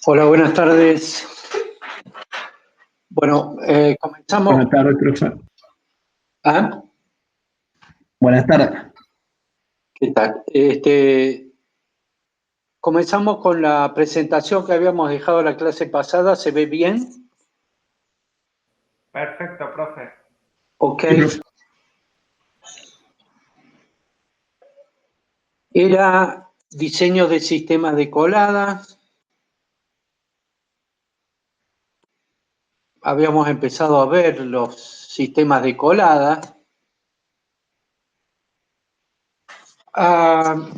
Hola, buenas tardes. Bueno, comenzamos. Buenas tardes, profesor. ¿Ah? Buenas tardes. ¿Qué tal? Comenzamos con la presentación que habíamos dejado la clase pasada. ¿Se ve bien? Perfecto, profe. Ok. Sí, profe. Era diseño de sistemas de colada. Habíamos empezado a ver los sistemas de colada.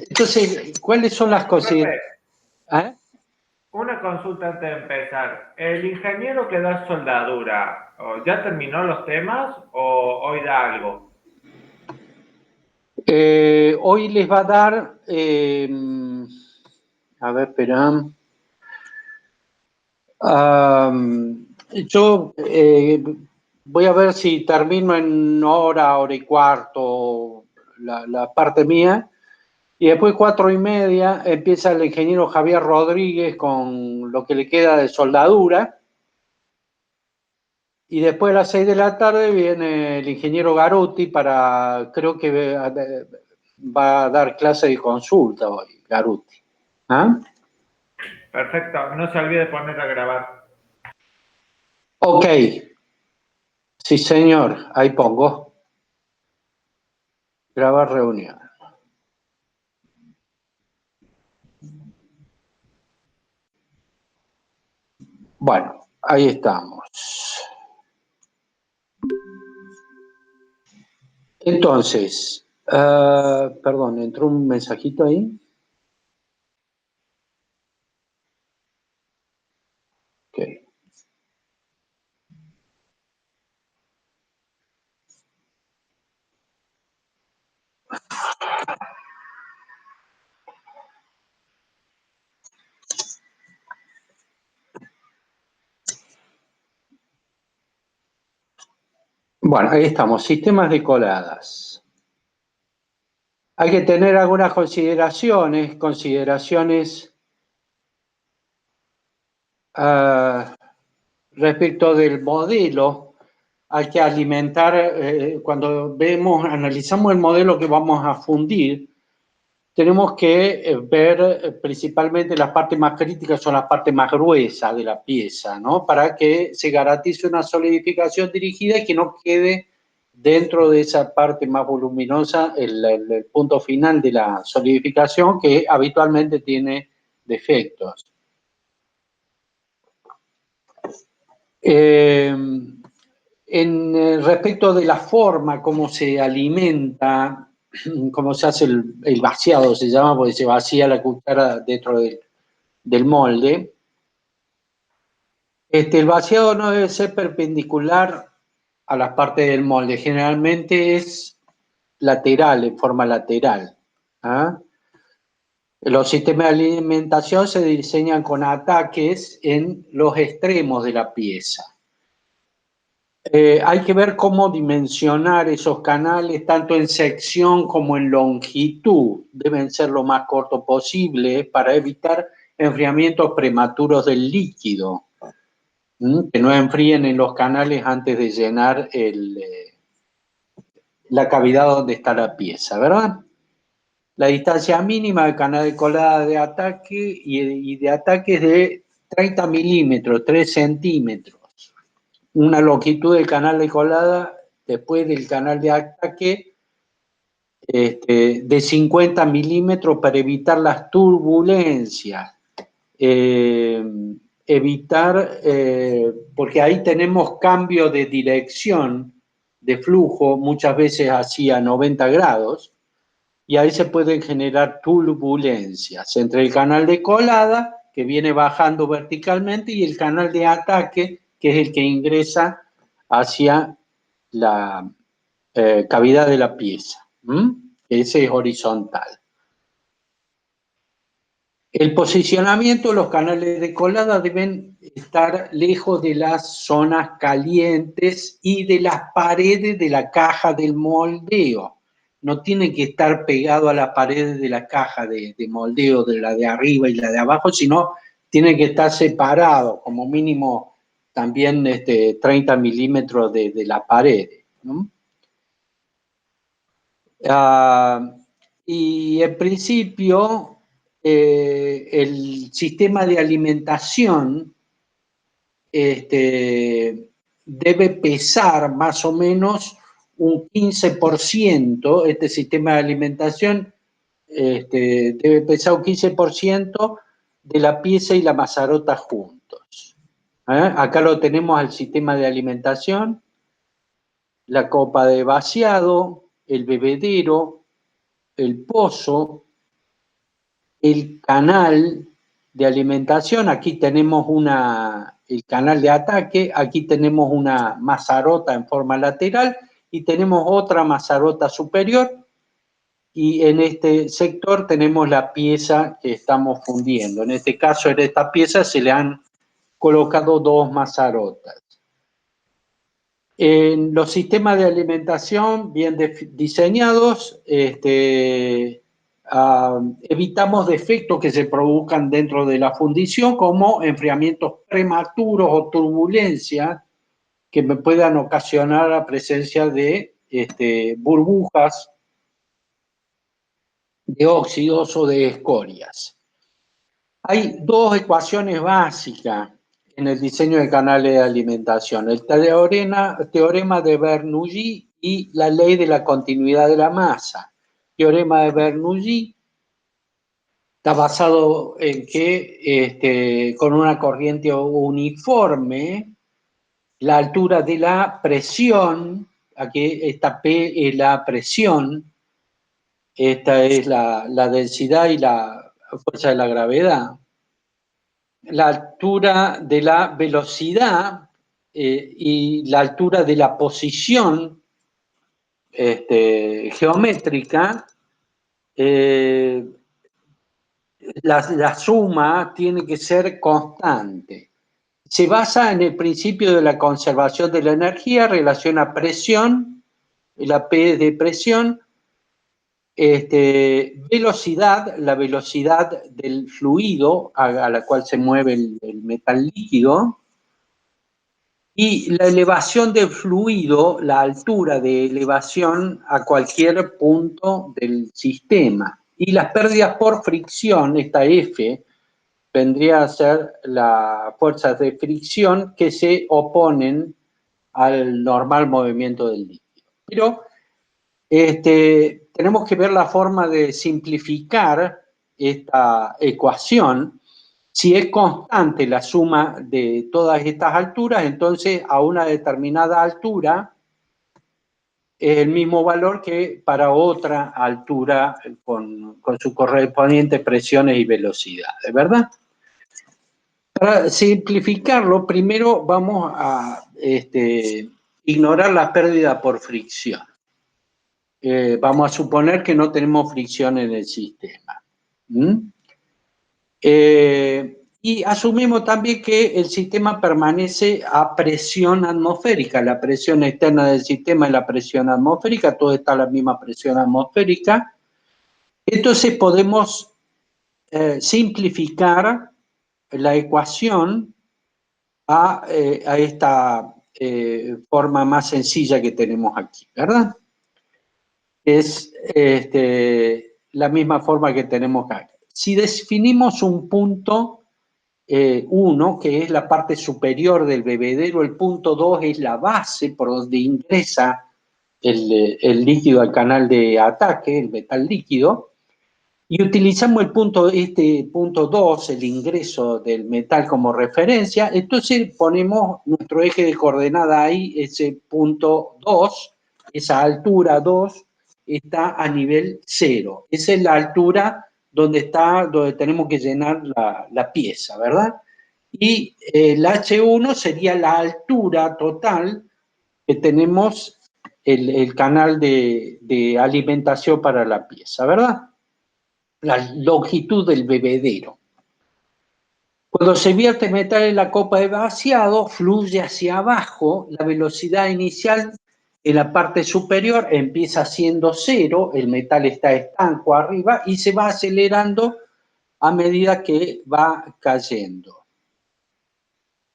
Entonces, ¿cuáles son las consideraciones? Profe, una consulta antes de empezar. ¿El ingeniero que da soldadura, ya terminó los temas o hoy da algo? Hoy les va a dar, a ver, espera. Yo voy a ver si termino en hora y cuarto la parte mía, y después 4:30 empieza el ingeniero Javier Rodríguez con lo que le queda de soldadura, y después a las 6 de la tarde viene el ingeniero Garuti creo que va a dar clase de consulta hoy, Garuti. ¿Ah? Perfecto, no se olvide poner a grabar. Ok, sí señor, ahí pongo. Grabar reunión. Bueno, ahí estamos. Entonces, perdón, entró un mensajito ahí. Ok. Bueno, ahí estamos, sistemas de coladas. Hay que tener algunas consideraciones respecto del modelo. Hay que alimentar, cuando analizamos el modelo que vamos a fundir, tenemos que ver principalmente las partes más críticas, son las partes más gruesas de la pieza, ¿no? Para que se garantice una solidificación dirigida y que no quede dentro de esa parte más voluminosa el punto final de la solidificación, que habitualmente tiene defectos. Respecto de la forma, cómo se alimenta, cómo se hace el vaciado, se llama, porque se vacía la cuchara dentro del molde. El vaciado no debe ser perpendicular a las partes del molde, generalmente es lateral, en forma lateral. ¿Ah? Los sistemas de alimentación se diseñan con ataques en los extremos de la pieza. Hay que ver cómo dimensionar esos canales, tanto en sección como en longitud. Deben ser lo más corto posible para evitar enfriamientos prematuros del líquido, que no enfríen en los canales antes de llenar la cavidad donde está la pieza, ¿verdad? La distancia mínima del canal de colada de ataque y de ataque es de 30 milímetros, 3 centímetros. Una longitud del canal de colada después del canal de ataque de 50 milímetros para evitar las turbulencias. Porque ahí tenemos cambio de dirección de flujo, muchas veces hacia 90 grados, y ahí se pueden generar turbulencias entre el canal de colada, que viene bajando verticalmente, y el canal de ataque, que es el que ingresa hacia la cavidad de la pieza. Ese es horizontal. El posicionamiento de los canales de colada deben estar lejos de las zonas calientes y de las paredes de la caja del moldeo. No tienen que estar pegados a las paredes de la caja de moldeo, de la de arriba y la de abajo, sino tienen que estar separados, como mínimo también 30 milímetros de la pared, ¿no? Y en principio, el sistema de alimentación debe pesar más o menos un 15%, este sistema de alimentación debe pesar un 15% de la pieza y la mazarota juntos. Acá lo tenemos al sistema de alimentación, la copa de vaciado, el bebedero, el pozo, el canal de alimentación. Aquí tenemos el canal de ataque, aquí tenemos una mazarota en forma lateral y tenemos otra mazarota superior, y en este sector tenemos la pieza que estamos fundiendo. En este caso, en esta pieza se le han colocado dos mazarotas. En los sistemas de alimentación bien diseñados, evitamos defectos que se produzcan dentro de la fundición, como enfriamientos prematuros o turbulencias que me puedan ocasionar la presencia de burbujas de óxidos o de escorias. Hay dos ecuaciones básicas en el diseño de canales de alimentación: el teorema de Bernoulli y la ley de la continuidad de la masa. El teorema de Bernoulli está basado en que con una corriente uniforme, la altura de la presión, aquí esta P es la presión, esta es la densidad y la fuerza de la gravedad, la altura de la velocidad y la altura de la posición geométrica, la suma tiene que ser constante. Se basa en el principio de la conservación de la energía, relaciona presión, la P de presión, velocidad, la velocidad del fluido a la cual se mueve el metal líquido, y la elevación del fluido, la altura de elevación a cualquier punto del sistema. Y las pérdidas por fricción, esta F, vendría a ser las fuerzas de fricción que se oponen al normal movimiento del líquido. Pero tenemos que ver la forma de simplificar esta ecuación. Si es constante la suma de todas estas alturas, entonces a una determinada altura es el mismo valor que para otra altura con sus correspondientes presiones y velocidades, ¿verdad? Para simplificarlo, primero vamos a ignorar la pérdida por fricción. Vamos a suponer que no tenemos fricción en el sistema. Y asumimos también que el sistema permanece a presión atmosférica. La presión externa del sistema es la presión atmosférica, todo está a la misma presión atmosférica. Entonces podemos simplificar la ecuación a esta forma más sencilla que tenemos aquí, ¿verdad? Es la misma forma que tenemos acá. Si definimos un punto 1, que es la parte superior del bebedero, el punto 2 es la base por donde ingresa el líquido al canal de ataque, el metal líquido, y utilizamos este punto 2, el ingreso del metal como referencia, entonces ponemos nuestro eje de coordenada ahí, ese punto 2, esa altura 2, está a nivel 0. Esa es la altura donde tenemos que llenar la pieza, ¿verdad? Y el H1 sería la altura total que tenemos el canal de alimentación para la pieza, ¿verdad? La longitud del bebedero. Cuando se vierte metal en la copa de vaciado, fluye hacia abajo, la velocidad inicial en la parte superior empieza siendo 0, el metal está estanco arriba y se va acelerando a medida que va cayendo.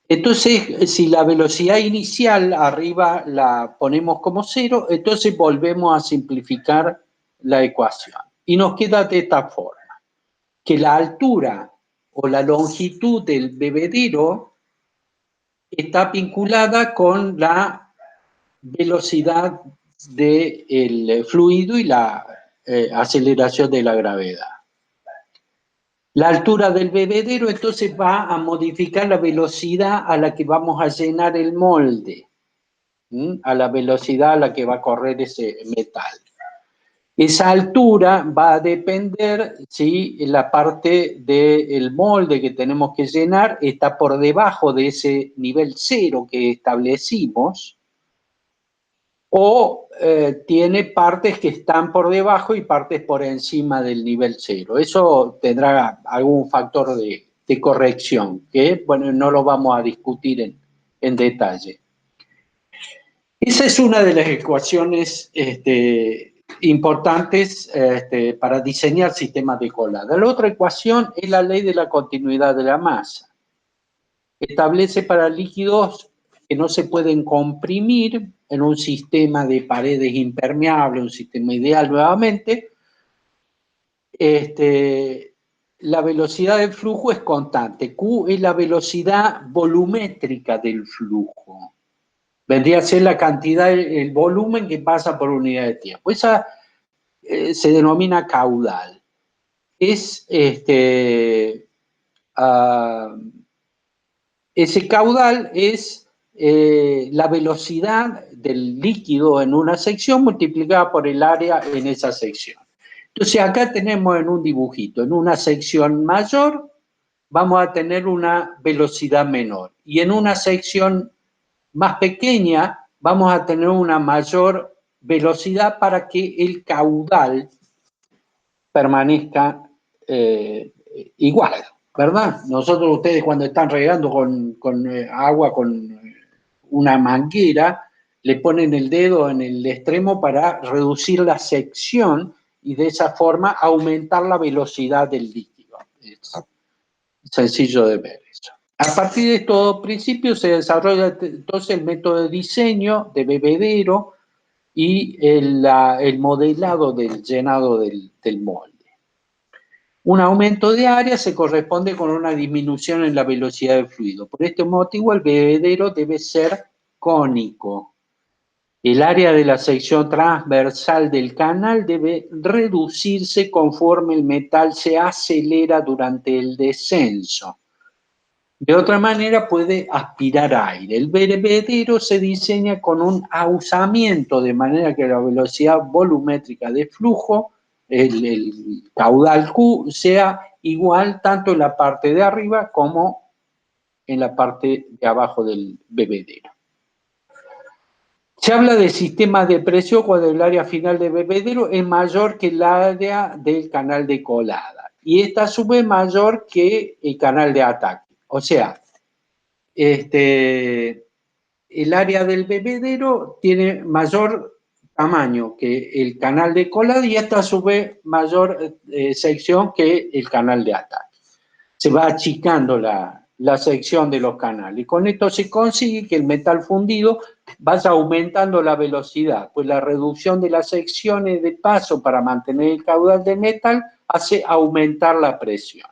Entonces, si la velocidad inicial arriba la ponemos como 0, entonces volvemos a simplificar la ecuación. Y nos queda de esta forma, que la altura o la longitud del bebedero está vinculada con la velocidad del fluido y la aceleración de la gravedad. La altura del bebedero entonces va a modificar la velocidad a la que vamos a llenar el molde, a la velocidad a la que va a correr ese metal. Esa altura va a depender si la parte del molde que tenemos que llenar está por debajo de ese nivel 0 que establecimos, o tiene partes que están por debajo y partes por encima del nivel 0. Eso tendrá algún factor de corrección, que, bueno, no lo vamos a discutir en detalle. Esa es una de las ecuaciones importantes para diseñar sistemas de colada. La otra ecuación es la ley de la continuidad de la masa. Establece para líquidos que no se pueden comprimir en un sistema de paredes impermeables, un sistema ideal nuevamente, la velocidad del flujo es constante. Q es la velocidad volumétrica del flujo. Vendría a ser la cantidad, el volumen que pasa por unidad de tiempo. Esa se denomina caudal. Ese caudal es la velocidad del líquido en una sección multiplicada por el área en esa sección. Entonces acá tenemos en un dibujito, en una sección mayor vamos a tener una velocidad menor y en una sección más pequeña vamos a tener una mayor velocidad para que el caudal permanezca igual, ¿verdad? Ustedes cuando están regando con agua con una manguera, le ponen el dedo en el extremo para reducir la sección y de esa forma aumentar la velocidad del líquido. Es sencillo de ver eso. A partir de estos principios se desarrolla entonces el método de diseño de bebedero y el modelado del llenado del molde. Un aumento de área se corresponde con una disminución en la velocidad del fluido. Por este motivo, el bebedero debe ser cónico. El área de la sección transversal del canal debe reducirse conforme el metal se acelera durante el descenso. De otra manera, puede aspirar aire. El bebedero se diseña con un ahusamiento, de manera que la velocidad volumétrica de flujo, el caudal Q, sea igual tanto en la parte de arriba como en la parte de abajo del bebedero. Se habla de sistemas de presión cuando el área final del bebedero es mayor que el área del canal de colada. Y esta a su vez mayor que el canal de ataque. O sea, el área del bebedero tiene mayor tamaño que el canal de colada y esta a su vez mayor sección que el canal de ataque. Se va achicando la sección de los canales. Y con esto se consigue que el metal fundido vaya aumentando la velocidad, pues la reducción de las secciones de paso para mantener el caudal de metal hace aumentar la presión.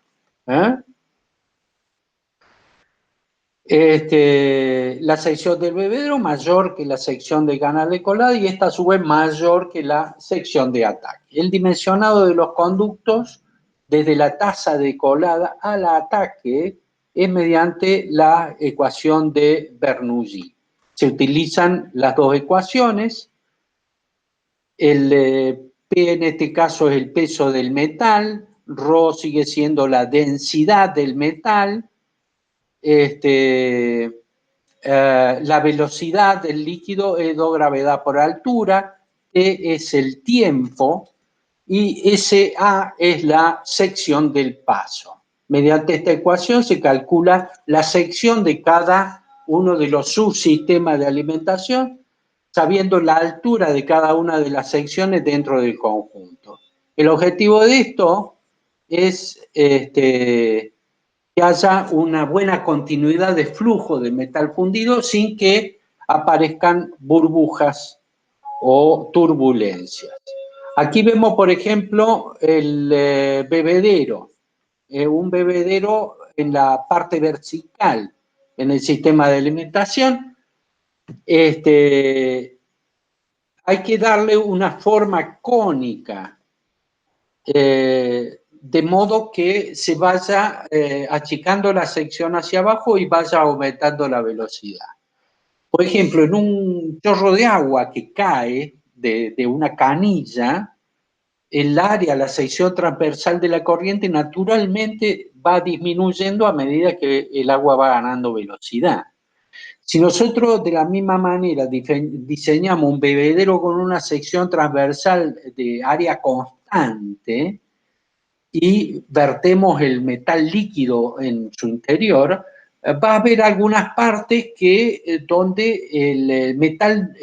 La sección del bebedero mayor que la sección del canal de colada y esta a su vez mayor que la sección de ataque. El dimensionado de los conductos desde la tasa de colada al ataque es mediante la ecuación de Bernoulli. Se utilizan las dos ecuaciones. El P en este caso es el peso del metal, ρ sigue siendo la densidad del metal, la velocidad del líquido es 2 gravedad por altura, T es el tiempo y SA es la sección del paso. Mediante esta ecuación se calcula la sección de cada uno de los subsistemas de alimentación, sabiendo la altura de cada una de las secciones dentro del conjunto. El objetivo de esto es que haya una buena continuidad de flujo de metal fundido sin que aparezcan burbujas o turbulencias. Aquí vemos, por ejemplo, el bebedero. Un bebedero en la parte vertical en el sistema de alimentación. Hay que darle una forma cónica, de modo que se vaya achicando la sección hacia abajo y vaya aumentando la velocidad. Por ejemplo, en un chorro de agua que cae de una canilla, el área, la sección transversal de la corriente naturalmente va disminuyendo a medida que el agua va ganando velocidad. Si nosotros de la misma manera diseñamos un bebedero con una sección transversal de área constante y vertemos el metal líquido en su interior, va a haber algunas partes donde el metal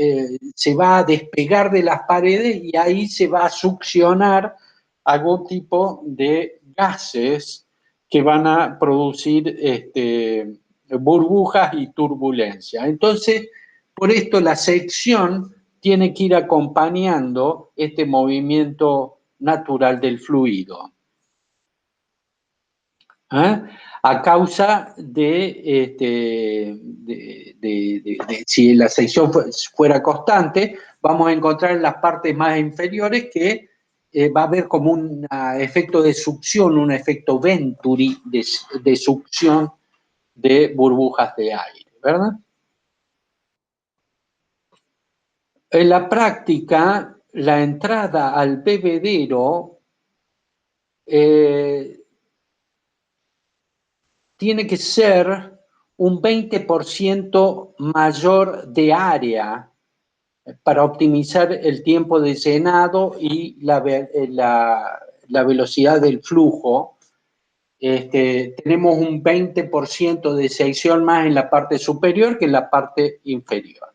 se va a despegar de las paredes y ahí se va a succionar algún tipo de gases que van a producir burbujas y turbulencia. Entonces, por esto la sección tiene que ir acompañando este movimiento natural del fluido. A causa si la sección fuera constante, vamos a encontrar en las partes más inferiores que va a haber como un efecto de succión, un efecto Venturi de succión de burbujas de aire, ¿verdad? En la práctica, la entrada al bebedero tiene que ser un 20% mayor de área para optimizar el tiempo de llenado y la velocidad del flujo. Tenemos un 20% de sección más en la parte superior que en la parte inferior.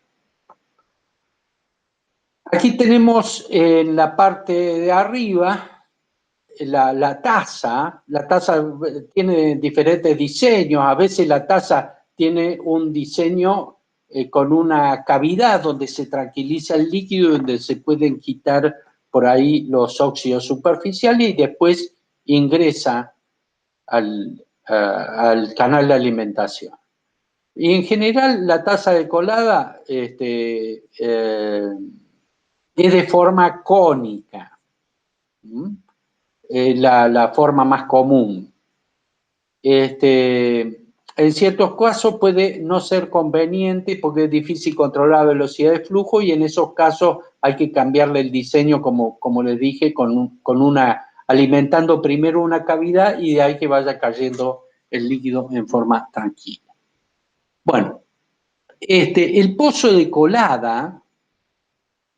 Aquí tenemos en la parte de arriba la taza tiene diferentes diseños. A veces la taza tiene un diseño con una cavidad donde se tranquiliza el líquido, donde se pueden quitar por ahí los óxidos superficiales y después ingresa al canal de alimentación. Y en general la tasa de colada es de forma cónica, la forma más común. En ciertos casos puede no ser conveniente porque es difícil controlar la velocidad de flujo y en esos casos hay que cambiarle el diseño, como les dije, alimentando primero una cavidad y de ahí que vaya cayendo el líquido en forma tranquila. Bueno, el pozo de colada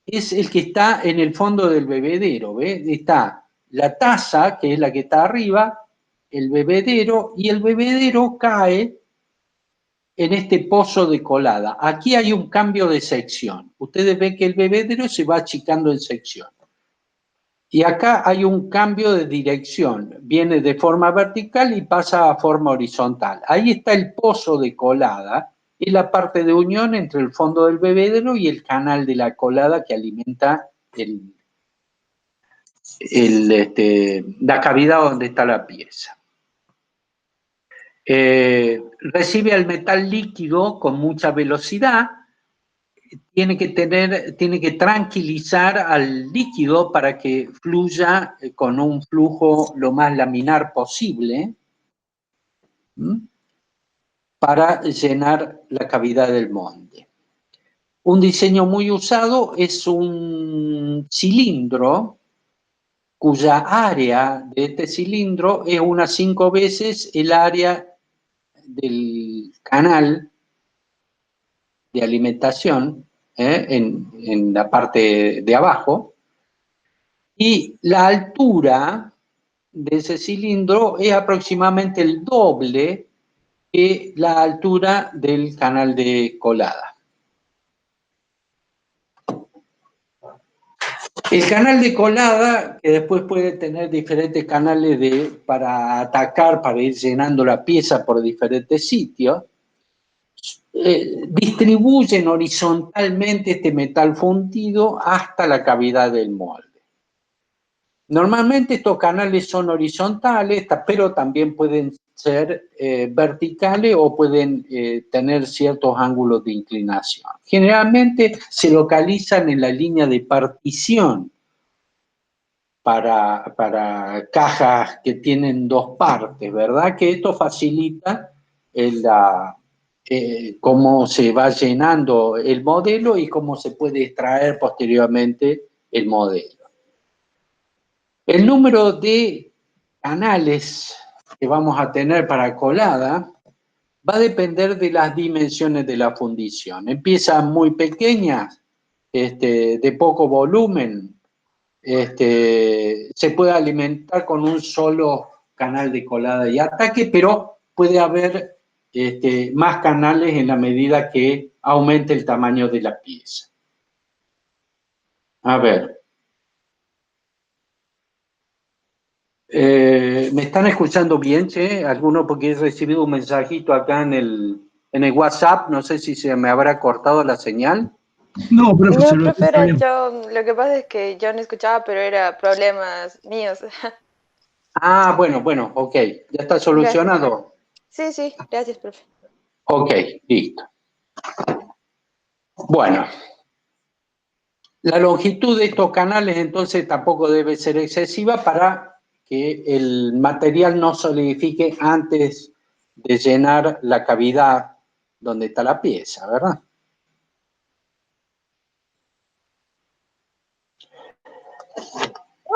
es el que está en el fondo del bebedero, ¿ves? Está la taza, que es la que está arriba, el bebedero, y el bebedero cae en este pozo de colada. Aquí hay un cambio de sección. Ustedes ven que el bebedero se va achicando en sección. Y acá hay un cambio de dirección. Viene de forma vertical y pasa a forma horizontal. Ahí está el pozo de colada, es la parte de unión entre el fondo del bebedero y el canal de la colada que alimenta la cavidad donde está la pieza. Recibe al metal líquido con mucha velocidad, tiene que tranquilizar al líquido para que fluya con un flujo lo más laminar posible, para llenar la cavidad del molde. Un diseño muy usado es un cilindro cuya área de este cilindro es unas 5 veces el área del canal de alimentación, en la parte de abajo, y la altura de ese cilindro es aproximadamente el doble que la altura del canal de colada. El canal de colada, que después puede tener diferentes canales para atacar, para ir llenando la pieza por diferentes sitios, distribuyen horizontalmente este metal fundido hasta la cavidad del molde. Normalmente estos canales son horizontales, pero también pueden ser verticales o pueden tener ciertos ángulos de inclinación. Generalmente se localizan en la línea de partición para cajas que tienen dos partes, ¿verdad? Que esto facilita cómo se va llenando el modelo y cómo se puede extraer posteriormente el modelo. El número de canales que vamos a tener para colada va a depender de las dimensiones de la fundición. Empiezan muy pequeñas, de poco volumen, se puede alimentar con un solo canal de colada y ataque, pero puede haber más canales en la medida que aumente el tamaño de la pieza. A ver. ¿Me están escuchando bien, che? ¿Alguno? Porque he recibido un mensajito acá en el WhatsApp, no sé si se me habrá cortado la señal. No, profesor, No, profe, está bien. lo que pasa es que yo no escuchaba, pero era problemas míos. Ah, bueno, ok. ¿Ya está solucionado? Gracias. Sí, gracias, profe. Ok, listo. Bueno, la longitud de estos canales entonces tampoco debe ser excesiva para que el material no solidifique antes de llenar la cavidad donde está la pieza, ¿verdad?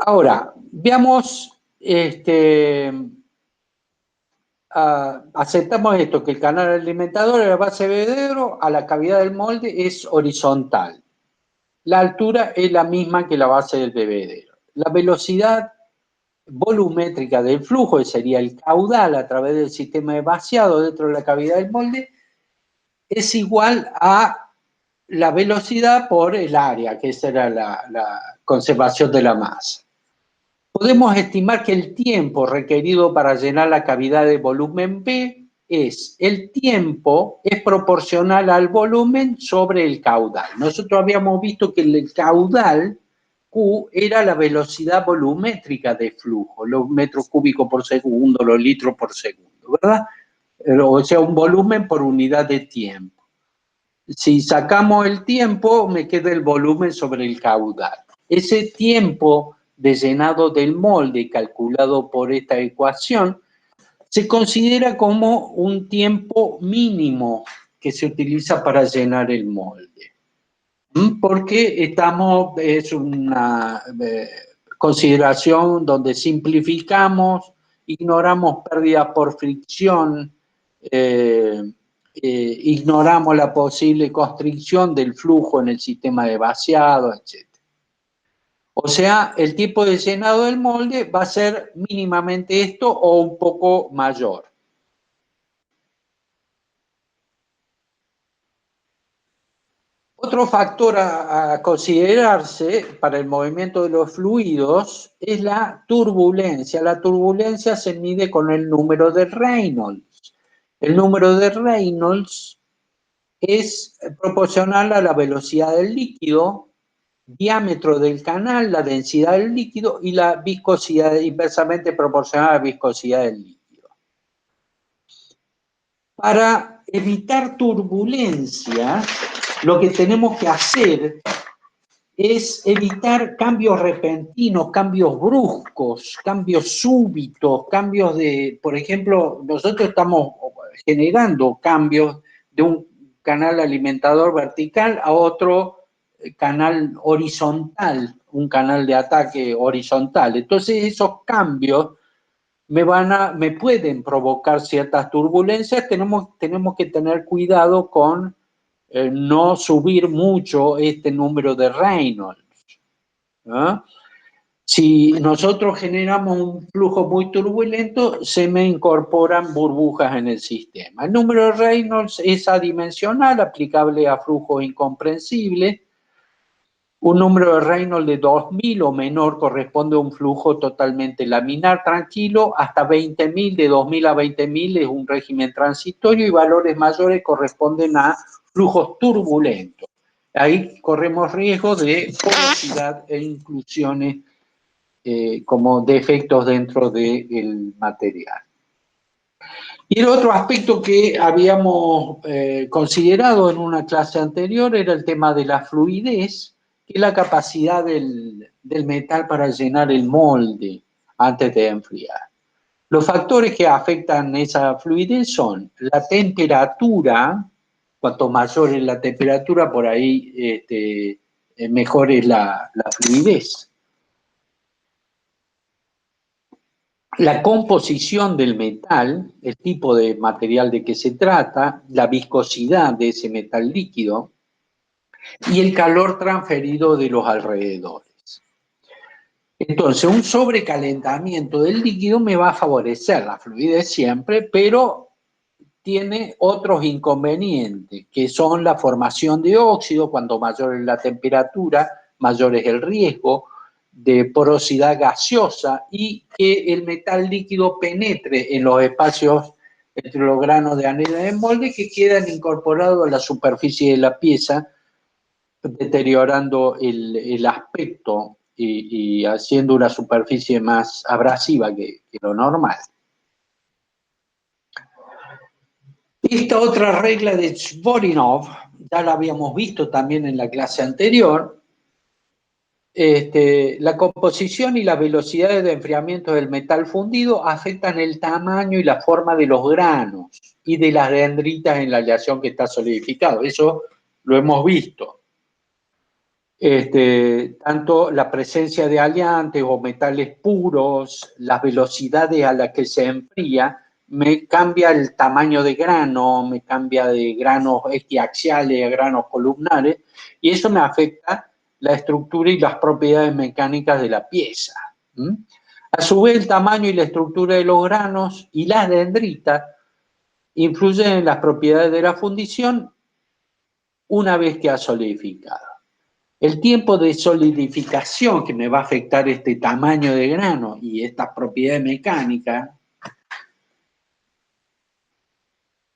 Ahora, veamos, aceptamos esto, que el canal alimentador de la base de bebedero a la cavidad del molde es horizontal. La altura es la misma que la base del bebedero. La velocidad volumétrica del flujo, que sería el caudal a través del sistema de vaciado dentro de la cavidad del molde, es igual a la velocidad por el área, que esa era la conservación de la masa. Podemos estimar que el tiempo requerido para llenar la cavidad de volumen B el tiempo es proporcional al volumen sobre el caudal. Nosotros habíamos visto que el caudal Q era la velocidad volumétrica de flujo, los metros cúbicos por segundo, los litros por segundo, ¿verdad? O sea, un volumen por unidad de tiempo. Si sacamos el tiempo, me queda el volumen sobre el caudal. Ese tiempo de llenado del molde, calculado por esta ecuación, se considera como un tiempo mínimo que se utiliza para llenar el molde. Porque es una consideración donde simplificamos, ignoramos pérdida por fricción, ignoramos la posible constricción del flujo en el sistema de vaciado, etc. O sea, el tiempo de llenado del molde va a ser mínimamente esto o un poco mayor. Otro factor a considerarse para el movimiento de los fluidos es la turbulencia. La turbulencia se mide con el número de Reynolds. El número de Reynolds es proporcional a la velocidad del líquido, diámetro del canal, la densidad del líquido y la viscosidad, inversamente proporcional a la viscosidad del líquido. Para evitar turbulencia, lo que tenemos que hacer es evitar cambios repentinos, cambios bruscos, cambios súbitos, cambios de, por ejemplo, nosotros estamos generando cambios de un canal alimentador vertical a otro canal horizontal, un canal de ataque horizontal. Entonces esos cambios me pueden provocar ciertas turbulencias. Tenemos que tener cuidado con no subir mucho este número de Reynolds. ¿Ah? Si nosotros generamos un flujo muy turbulento, se me incorporan burbujas en el sistema. El número de Reynolds es adimensional, aplicable a flujos incomprensibles. Un número de Reynolds de 2000 o menor corresponde a un flujo totalmente laminar, tranquilo. Hasta 20.000, de 2000 a 20.000 es un régimen transitorio y valores mayores corresponden a flujos turbulentos. Ahí corremos riesgo de porosidad e inclusiones como defectos dentro del material. Y el otro aspecto que habíamos considerado en una clase anterior era el tema de la fluidez, que es la capacidad del metal para llenar el molde antes de enfriar. Los factores que afectan esa fluidez son la temperatura. Cuanto mayor es la temperatura, por ahí mejor es la fluidez. La composición del metal, el tipo de material de que se trata, la viscosidad de ese metal líquido y el calor transferido de los alrededores. Entonces, un sobrecalentamiento del líquido me va a favorecer la fluidez siempre, pero tiene otros inconvenientes, que son la formación de óxido. Cuanto mayor es la temperatura, mayor es el riesgo de porosidad gaseosa y que el metal líquido penetre en los espacios entre los granos de anela de molde que quedan incorporados a la superficie de la pieza, deteriorando el aspecto y haciendo una superficie más abrasiva que lo normal. Esta otra regla de Zvorinov, ya la habíamos visto también en la clase anterior. La composición y las velocidades de enfriamiento del metal fundido afectan el tamaño y la forma de los granos y de las dendritas en la aleación que está solidificado. Eso lo hemos visto. Tanto la presencia de aleantes o metales puros, las velocidades a las que se enfría, me cambia el tamaño de grano, me cambia de granos equiaxiales a granos columnares, y eso me afecta la estructura y las propiedades mecánicas de la pieza. A su vez, el tamaño y la estructura de los granos y las dendritas influyen en las propiedades de la fundición una vez que ha solidificado. El tiempo de solidificación que me va a afectar este tamaño de grano y esta propiedad mecánica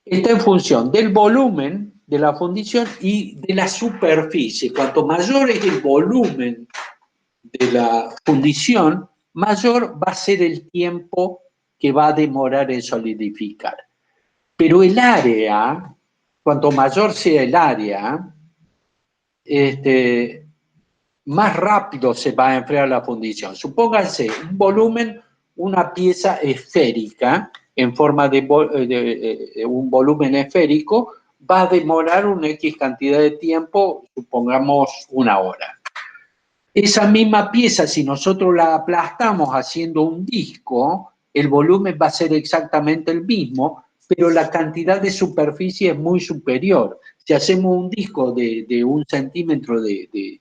está en función del volumen de la fundición y de la superficie. Cuanto mayor es el volumen de la fundición, mayor va a ser el tiempo que va a demorar en solidificar. Pero el área, cuanto mayor sea el área, más rápido se va a enfriar la fundición. Supónganse un volumen, una pieza esférica, en forma de un volumen esférico, va a demorar una X cantidad de tiempo, supongamos 1 hora. Esa misma pieza, si nosotros la aplastamos haciendo un disco, el volumen va a ser exactamente el mismo, pero la cantidad de superficie es muy superior. Si hacemos un disco de 1 centímetro de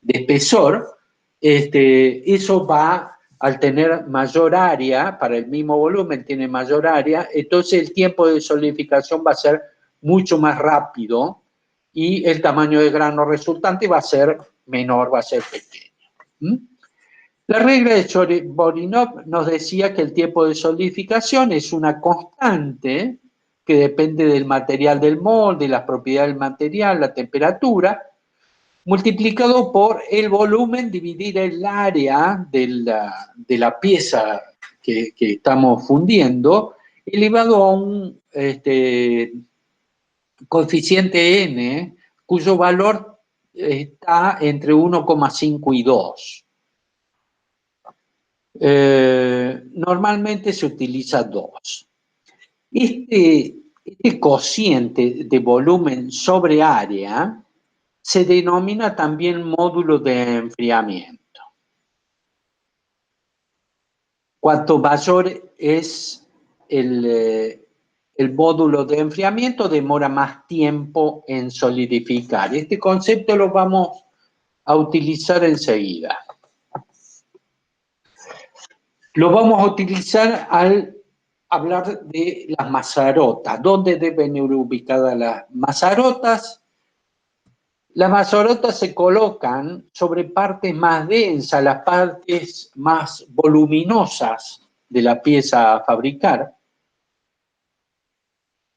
espesor, eso va, al tener mayor área, para el mismo volumen tiene mayor área, entonces el tiempo de solidificación va a ser mucho más rápido y el tamaño de grano resultante va a ser menor, va a ser pequeño. ¿Mm? La regla de Chorin-Borinov nos decía que el tiempo de solidificación es una constante que depende del material del molde, las propiedades del material, la temperatura, multiplicado por el volumen, dividir el área de la pieza que estamos fundiendo, elevado a un coeficiente n, cuyo valor está entre 1,5 y 2. Normalmente se utiliza 2. Este cociente de volumen sobre área se denomina también módulo de enfriamiento. Cuanto mayor es el módulo de enfriamiento, demora más tiempo en solidificar. Este concepto lo vamos a utilizar enseguida. Lo vamos a utilizar al hablar de las mazarotas. ¿Dónde deben ir ubicadas las mazarotas? Las mazarotas se colocan sobre partes más densas, las partes más voluminosas de la pieza a fabricar,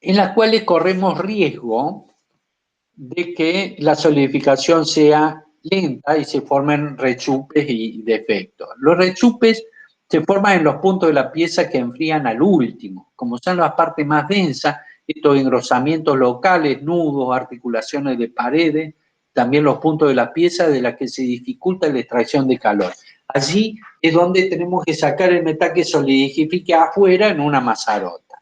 en las cuales corremos riesgo de que la solidificación sea lenta y se formen rechupes y defectos. Los rechupes se forman en los puntos de la pieza que enfrían al último. Como son las partes más densas, estos engrosamientos locales, nudos, articulaciones de paredes, también los puntos de la pieza de las que se dificulta la extracción de calor. Allí es donde tenemos que sacar el metal que solidifique afuera en una mazarota.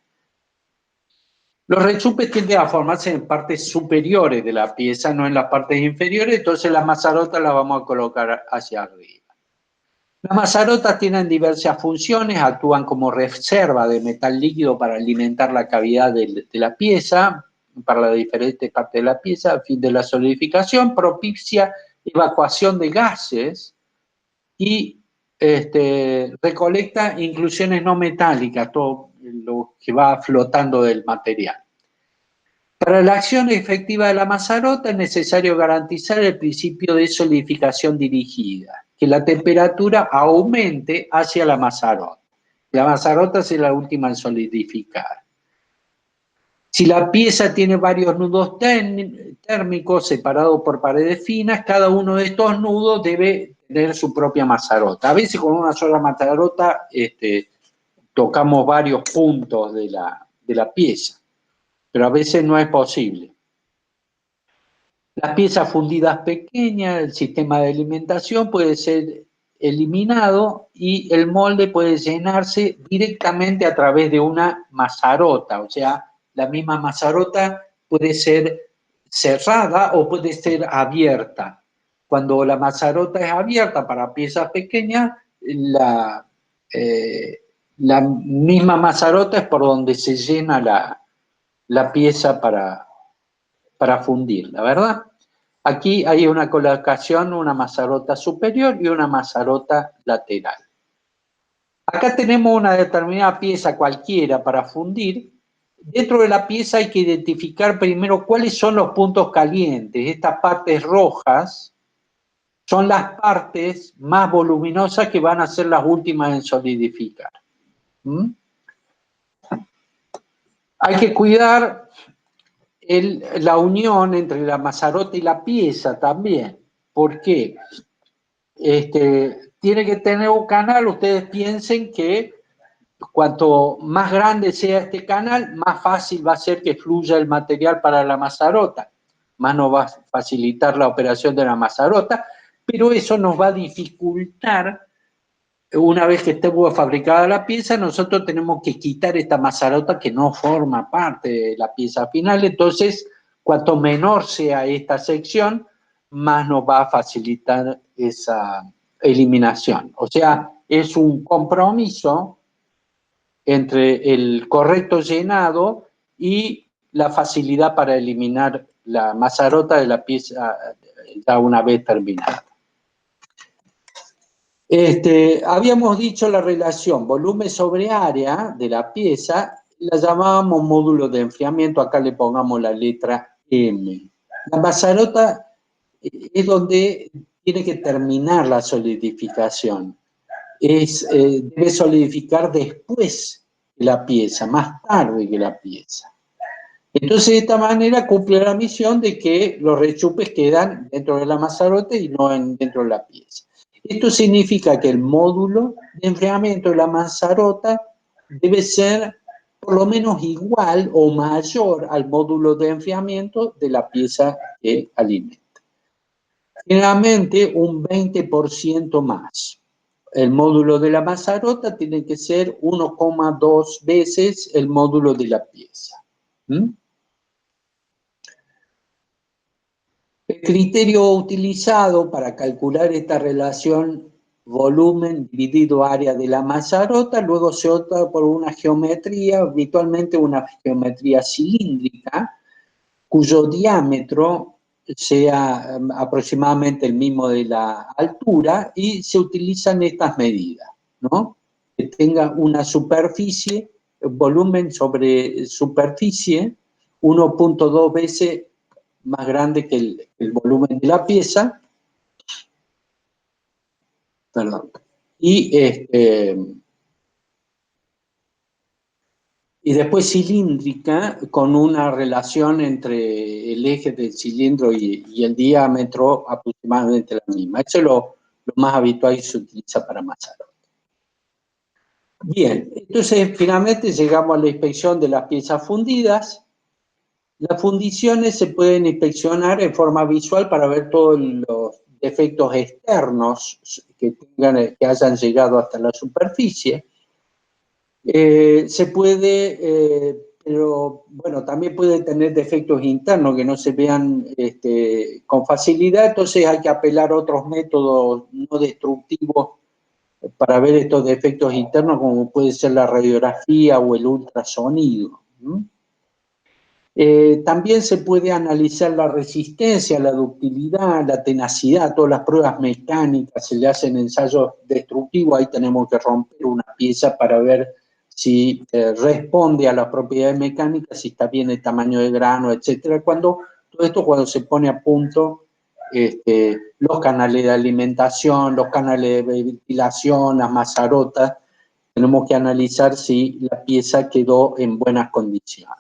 Los rechupes tienden a formarse en partes superiores de la pieza, no en las partes inferiores, entonces la mazarota la vamos a colocar hacia arriba. Las mazarotas tienen diversas funciones, actúan como reserva de metal líquido para alimentar la cavidad de la pieza, para las diferentes partes de la pieza, a fin de la solidificación, propicia evacuación de gases y recolecta inclusiones no metálicas, todo lo que va flotando del material. Para la acción efectiva de la mazarota es necesario garantizar el principio de solidificación dirigida, que la temperatura aumente hacia la mazarota. La mazarota es la última en solidificar. Si la pieza tiene varios nudos térmicos separados por paredes finas, cada uno de estos nudos debe tener su propia mazarota. A veces con una sola mazarota tocamos varios puntos de la pieza, pero a veces no es posible. Las piezas fundidas pequeñas, el sistema de alimentación puede ser eliminado y el molde puede llenarse directamente a través de una mazarota, o sea, la misma mazarota puede ser cerrada o puede ser abierta. Cuando la mazarota es abierta para piezas pequeñas, la misma mazarota es por donde se llena la pieza para fundirla, ¿verdad? Aquí hay una colocación, una mazarota superior y una mazarota lateral. Acá tenemos una determinada pieza cualquiera para fundir. Dentro de la pieza hay que identificar primero cuáles son los puntos calientes. Estas partes rojas son las partes más voluminosas que van a ser las últimas en solidificar. ¿Mm? Hay que cuidar la unión entre la mazarota y la pieza también. ¿Por qué? tiene que tener un canal. Ustedes piensen que cuanto más grande sea este canal, más fácil va a ser que fluya el material para la mazarota, más nos va a facilitar la operación de la mazarota, pero eso nos va a dificultar. Una vez que esté fabricada la pieza, nosotros tenemos que quitar esta mazarota que no forma parte de la pieza final. Entonces, cuanto menor sea esta sección, más nos va a facilitar esa eliminación. O sea, es un compromiso entre el correcto llenado y la facilidad para eliminar la mazarota de la pieza ya una vez terminada. Habíamos dicho la relación volumen sobre área de la pieza, la llamábamos módulo de enfriamiento, acá le pongamos la letra M. La mazarota es donde tiene que terminar la solidificación. Debe solidificar después de la pieza, más tarde que la pieza. Entonces, de esta manera cumple la misión de que los rechupes quedan dentro de la mazarota y no dentro de la pieza. Esto significa que el módulo de enfriamiento de la mazarota debe ser por lo menos igual o mayor al módulo de enfriamiento de la pieza que alimenta. Generalmente un 20% más. El módulo de la mazarota tiene que ser 1,2 veces el módulo de la pieza. El criterio utilizado para calcular esta relación volumen dividido área de la mazarota, luego se opta por una geometría, habitualmente una geometría cilíndrica, cuyo diámetro sea aproximadamente el mismo de la altura, y se utilizan estas medidas, ¿no? Que tenga una superficie, volumen sobre superficie, 1,2 veces más grande que el volumen de la pieza. Perdón. Y después cilíndrica, con una relación entre el eje del cilindro y el diámetro aproximadamente la misma. Eso es lo más habitual y se utiliza para mazarota. Bien, entonces finalmente llegamos a la inspección de las piezas fundidas. Las fundiciones se pueden inspeccionar en forma visual para ver todos los defectos externos que hayan llegado hasta la superficie. Se puede, pero bueno, también puede tener defectos internos que no se vean con facilidad, entonces hay que apelar a otros métodos no destructivos para ver estos defectos internos, como puede ser la radiografía o el ultrasonido. También se puede analizar la resistencia, la ductilidad, la tenacidad, todas las pruebas mecánicas, se le hacen ensayos destructivos, ahí tenemos que romper una pieza para ver si responde a las propiedades mecánicas, si está bien el tamaño de grano, etc. Todo esto cuando se pone a punto los canales de alimentación, los canales de ventilación, las mazarotas, tenemos que analizar si la pieza quedó en buenas condiciones.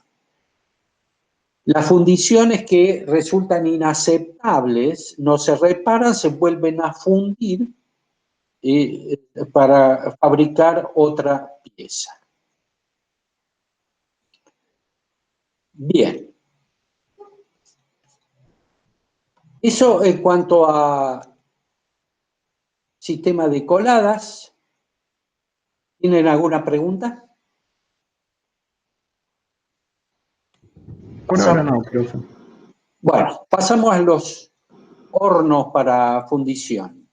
Las fundiciones que resultan inaceptables no se reparan, se vuelven a fundir para fabricar otra pieza. Bien. Eso en cuanto a sistema de coladas. ¿Tienen alguna pregunta? Por ahora no, profe. Bueno, pasamos a los hornos para fundición.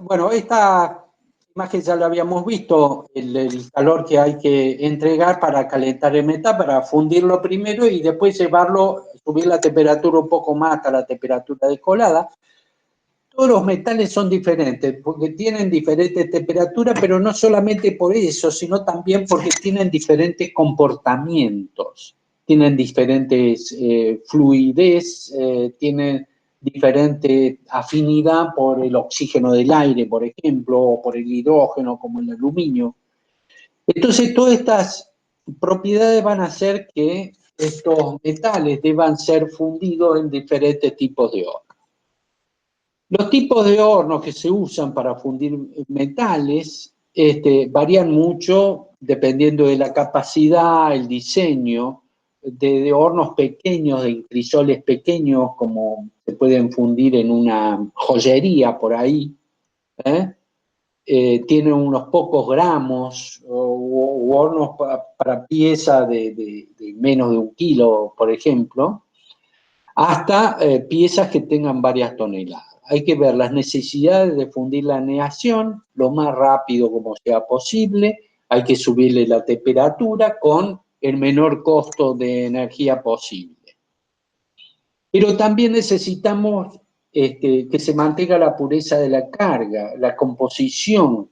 Bueno, esta imagen ya la habíamos visto, el calor que hay que entregar para calentar el metal, para fundirlo primero y después llevarlo, subir la temperatura un poco más hasta la temperatura de colada. Todos los metales son diferentes, porque tienen diferentes temperaturas, pero no solamente por eso, sino también porque tienen diferentes comportamientos, tienen diferentes fluidez, tienen diferente afinidad por el oxígeno del aire, por ejemplo, o por el hidrógeno, como el aluminio. Entonces, todas estas propiedades van a hacer que estos metales deban ser fundidos en diferentes tipos de horno. Los tipos de hornos que se usan para fundir metales varían mucho dependiendo de la capacidad, el diseño, de hornos pequeños, de crisoles pequeños, como se pueden fundir en una joyería por ahí, tienen unos pocos gramos, o hornos para pieza de menos de 1 kilo, por ejemplo, hasta piezas que tengan varias toneladas. Hay que ver las necesidades de fundir la aleación lo más rápido como sea posible, hay que subirle la temperatura con el menor costo de energía posible. Pero también necesitamos que se mantenga la pureza de la carga, la composición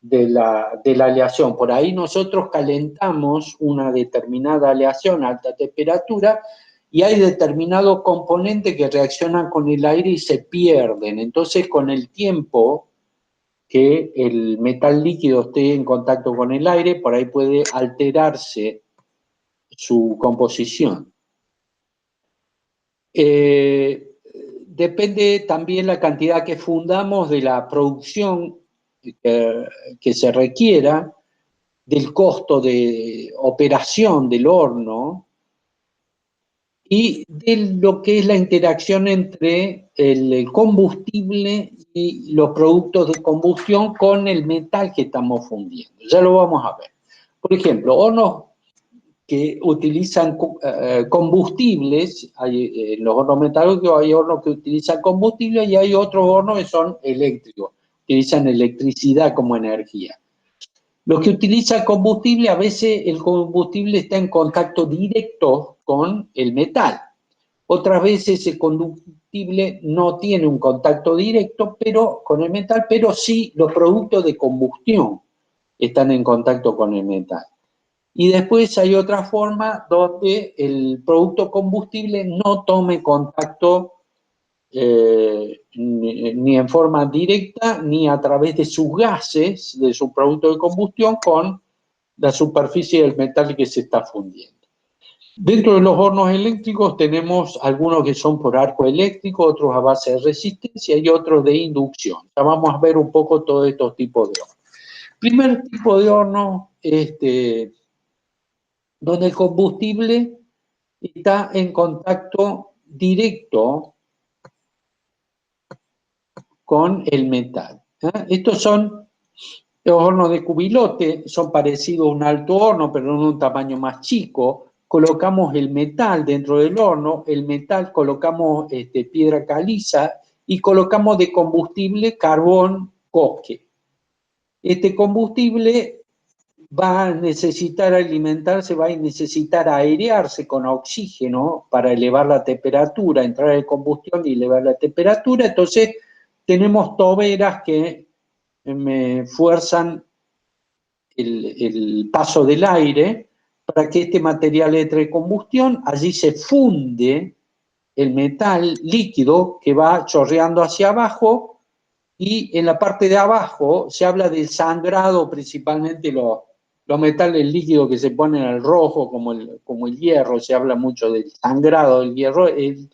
de la aleación. Por ahí nosotros calentamos una determinada aleación a alta temperatura y hay determinados componentes que reaccionan con el aire y se pierden. Entonces, con el tiempo que el metal líquido esté en contacto con el aire, por ahí puede alterarse su composición. Depende también la cantidad que fundamos de la producción que se requiera, del costo de operación del horno y de lo que es la interacción entre el combustible y los productos de combustión con el metal que estamos fundiendo. Ya lo vamos a ver. Por ejemplo, hornos que utilizan combustibles, en los hornos metalúrgicos hay hornos que utilizan combustible y hay otros hornos que son eléctricos, utilizan electricidad como energía. Los que utilizan combustible, a veces el combustible está en contacto directo con el metal. Otras veces el combustible no tiene un contacto directo con el metal, pero sí los productos de combustión están en contacto con el metal. Y después hay otra forma donde el producto combustible no tome contacto ni en forma directa ni a través de sus gases, de su producto de combustión, con la superficie del metal que se está fundiendo. Dentro de los hornos eléctricos tenemos algunos que son por arco eléctrico, otros a base de resistencia y otros de inducción. Ya vamos a ver un poco todos estos tipos de hornos. Primer tipo de horno, donde el combustible está en contacto directo con el metal. Estos son los hornos de cubilote, son parecidos a un alto horno, pero en un tamaño más chico. Colocamos el metal dentro del horno, el metal colocamos piedra caliza y colocamos de combustible carbón coque. Este combustible va a necesitar alimentarse, va a necesitar airearse con oxígeno para elevar la temperatura, entrar en combustión y elevar la temperatura. Entonces tenemos toberas que me fuerzan el paso del aire para que este material entre en combustión. Allí se funde el metal líquido que va chorreando hacia abajo y en la parte de abajo se habla del sangrado, principalmente los metales líquidos que se ponen al rojo, como el hierro, se habla mucho del sangrado del hierro, el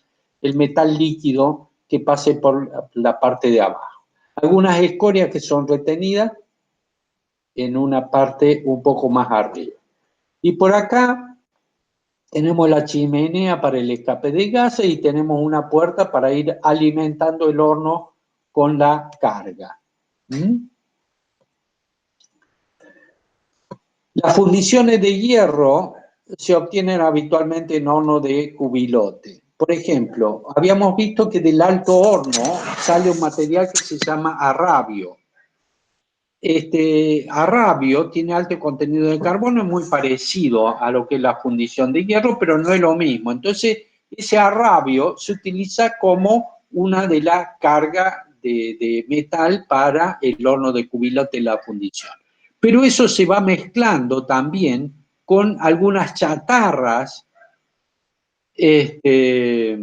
metal líquido que pase por la parte de abajo. Algunas escorias que son retenidas en una parte un poco más arriba. Y por acá tenemos la chimenea para el escape de gases y tenemos una puerta para ir alimentando el horno con la carga. Las fundiciones de hierro se obtienen habitualmente en horno de cubilote. Por ejemplo, habíamos visto que del alto horno sale un material que se llama arrabio. Arrabio tiene alto contenido de carbono, es muy parecido a lo que es la fundición de hierro, pero no es lo mismo. Entonces, ese arrabio se utiliza como una de las cargas de metal para el horno de cubilote en la fundición. Pero eso se va mezclando también con algunas chatarras le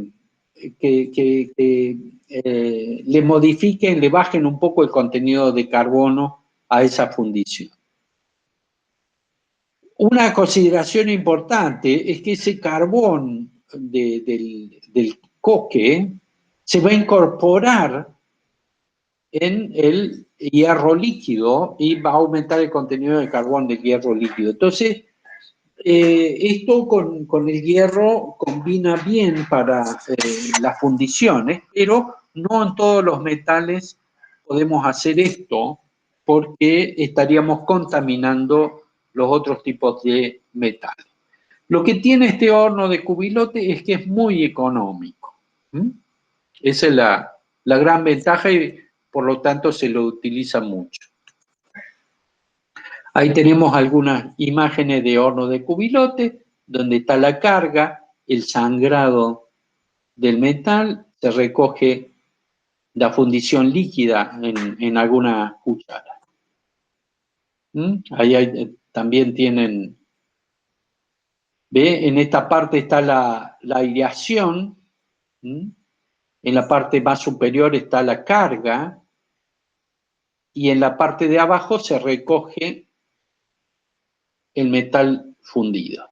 modifiquen, le bajen un poco el contenido de carbono a esa fundición. Una consideración importante es que ese carbón del coque se va a incorporar en el hierro líquido y va a aumentar el contenido de carbón del hierro líquido. Entonces, esto con el hierro combina bien para las fundiciones, pero no en todos los metales podemos hacer esto porque estaríamos contaminando los otros tipos de metales. Lo que tiene este horno de cubilote es que es muy económico. Esa es la gran ventaja y por lo tanto se lo utiliza mucho. Ahí tenemos algunas imágenes de horno de cubilote, donde está la carga, el sangrado del metal, se recoge la fundición líquida en alguna cuchara. Ahí también tienen, ¿ve? En esta parte está la aireación, en la parte más superior está la carga, y en la parte de abajo se recoge el metal fundido.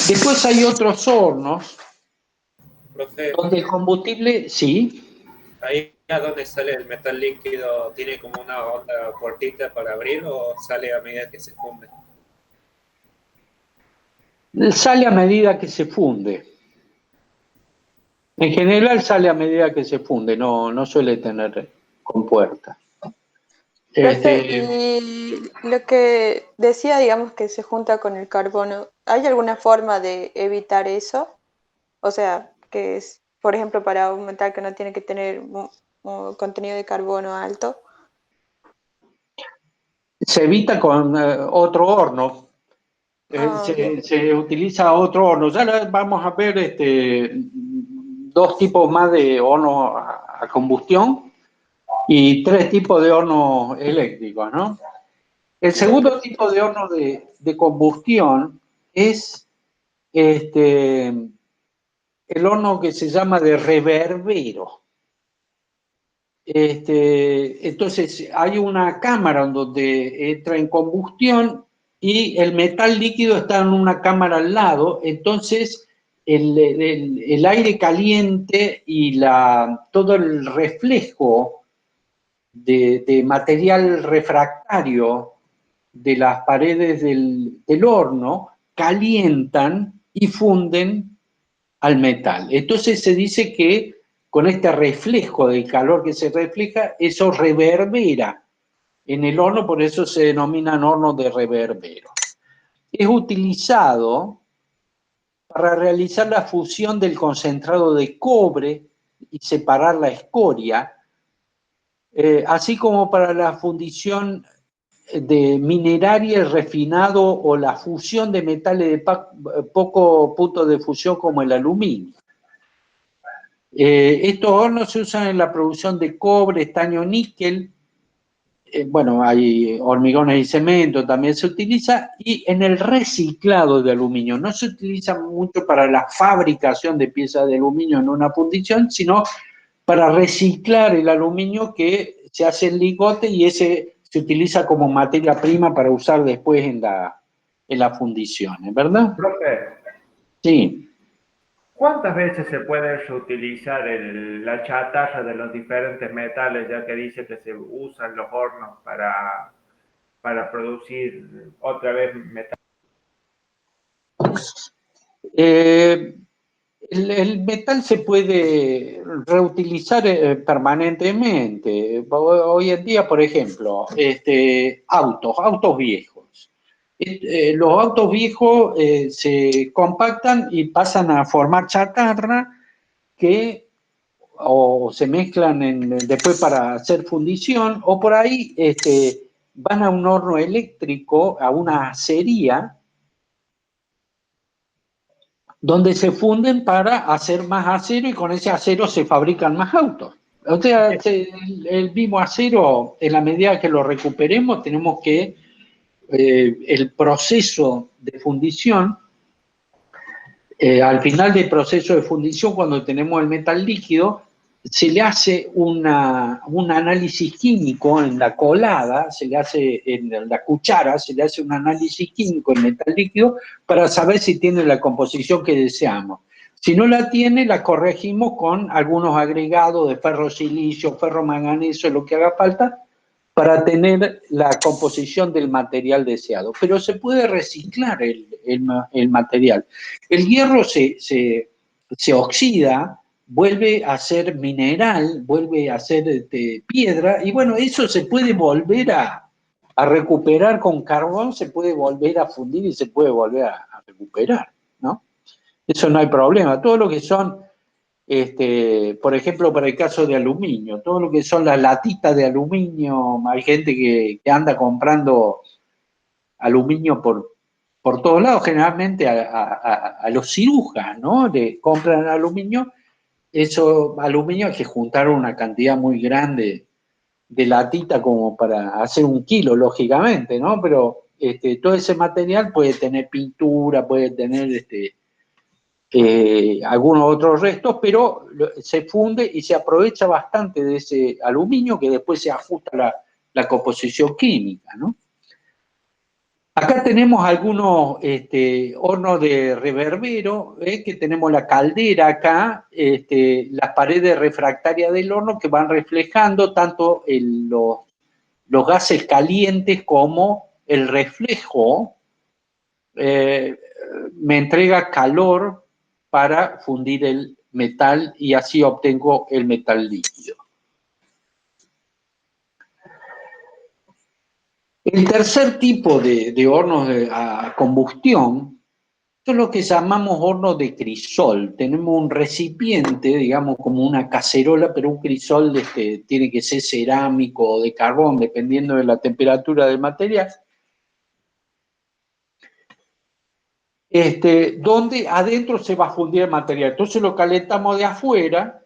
Después hay otros hornos Profe, donde el combustible, sí, ahí a donde sale el metal líquido, ¿tiene como una onda cortita para abrir o sale a medida que se funde? sale a medida que se funde. En general sale a medida que se funde, no suele tener compuerta. Profe, y lo que decía, digamos, que se junta con el carbono, ¿hay alguna forma de evitar eso? O sea, que es, por ejemplo, para un metal que no tiene que tener un contenido de carbono alto. Se evita con otro horno. Se utiliza otro horno. Ya vamos a ver dos tipos más de horno a combustión y tres tipos de hornos eléctricos, ¿no? El segundo tipo de horno de combustión es el horno que se llama de reverbero. Entonces hay una cámara donde entra en combustión y el metal líquido está en una cámara al lado, entonces el aire caliente y todo el reflejo de material refractario de las paredes del horno calientan y funden al metal. Entonces se dice que con este reflejo del calor que se refleja, eso reverbera en el horno, por eso se denominan hornos de reverbero. Es utilizado para realizar la fusión del concentrado de cobre y separar la escoria, así como para la fundición de mineraria y refinado o la fusión de metales de poco punto de fusión como el aluminio. Estos hornos se usan en la producción de cobre, estaño, níquel, bueno, hay hormigones y cemento, también se utiliza, y en el reciclado de aluminio. No se utiliza mucho para la fabricación de piezas de aluminio en una fundición, sino para reciclar el aluminio que se hace en lingote y ese se utiliza como materia prima para usar después en la fundición, ¿verdad? Profe, Sí. ¿cuántas veces se puede reutilizar la chatarra de los diferentes metales, ya que dice que se usan los hornos para producir otra vez metal? El metal se puede reutilizar permanentemente. Hoy en día, por ejemplo, autos viejos. Los autos viejos se compactan y pasan a formar chatarra que o se mezclan después para hacer fundición, o por ahí van a un horno eléctrico, a una acería, donde se funden para hacer más acero y con ese acero se fabrican más autos. O sea, el mismo acero, en la medida que lo recuperemos, tenemos que el proceso de fundición, al final del proceso de fundición, cuando tenemos el metal líquido, se le hace un análisis químico en la colada, se le hace en la cuchara, se le hace un análisis químico en metal líquido para saber si tiene la composición que deseamos. Si no la tiene, la corregimos con algunos agregados de ferrosilicio, ferromanganeso, lo que haga falta, para tener la composición del material deseado. Pero se puede reciclar el material. El hierro se oxida, vuelve a ser mineral, vuelve a ser piedra, y bueno, eso se puede volver a recuperar con carbón, se puede volver a fundir y se puede volver a recuperar, ¿no? Eso no hay problema. Todo lo que son, por ejemplo, para el caso de aluminio, todo lo que son las latitas de aluminio, hay gente que anda comprando aluminio por todos lados, generalmente a los cirujanos, ¿no? Le compran aluminio. Eso, aluminio, hay que juntar una cantidad muy grande de latita como para hacer 1 kilo, lógicamente, ¿no? Pero todo ese material puede tener pintura, puede tener algunos otros restos, pero se funde y se aprovecha bastante de ese aluminio que después se ajusta la composición química, ¿no? Acá tenemos algunos hornos de reverbero, que tenemos la caldera acá, las paredes refractarias del horno que van reflejando tanto los gases calientes como el reflejo me entrega calor para fundir el metal y así obtengo el metal líquido. El tercer tipo de hornos a combustión son lo que llamamos hornos de crisol. Tenemos un recipiente, digamos como una cacerola, pero un crisol tiene que ser cerámico o de carbón, dependiendo de la temperatura del material. Donde adentro se va a fundir el material. Entonces lo calentamos de afuera.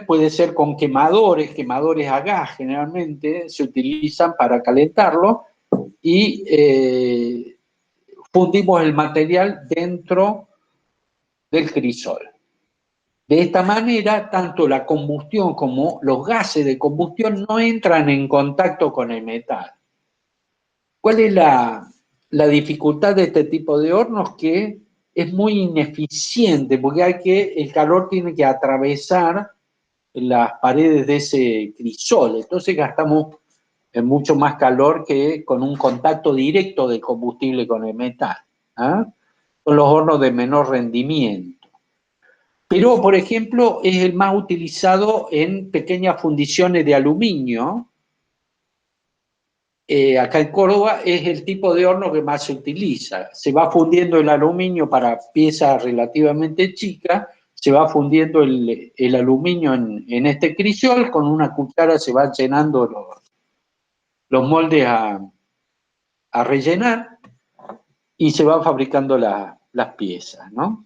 Puede ser con quemadores a gas generalmente, se utilizan para calentarlo y fundimos el material dentro del crisol. De esta manera, tanto la combustión como los gases de combustión no entran en contacto con el metal. ¿Cuál es la dificultad de este tipo de hornos? Que es muy ineficiente, porque el calor tiene que atravesar las paredes de ese crisol, entonces gastamos mucho más calor que con un contacto directo del combustible con el metal. Son los hornos de menor rendimiento. Pero, por ejemplo, es el más utilizado en pequeñas fundiciones de aluminio. Acá en Córdoba es el tipo de horno que más se utiliza. Se va fundiendo el aluminio para piezas relativamente chicas, se va fundiendo el aluminio en este crisol, con una cuchara se van llenando los moldes a rellenar y se van fabricando las piezas, ¿no?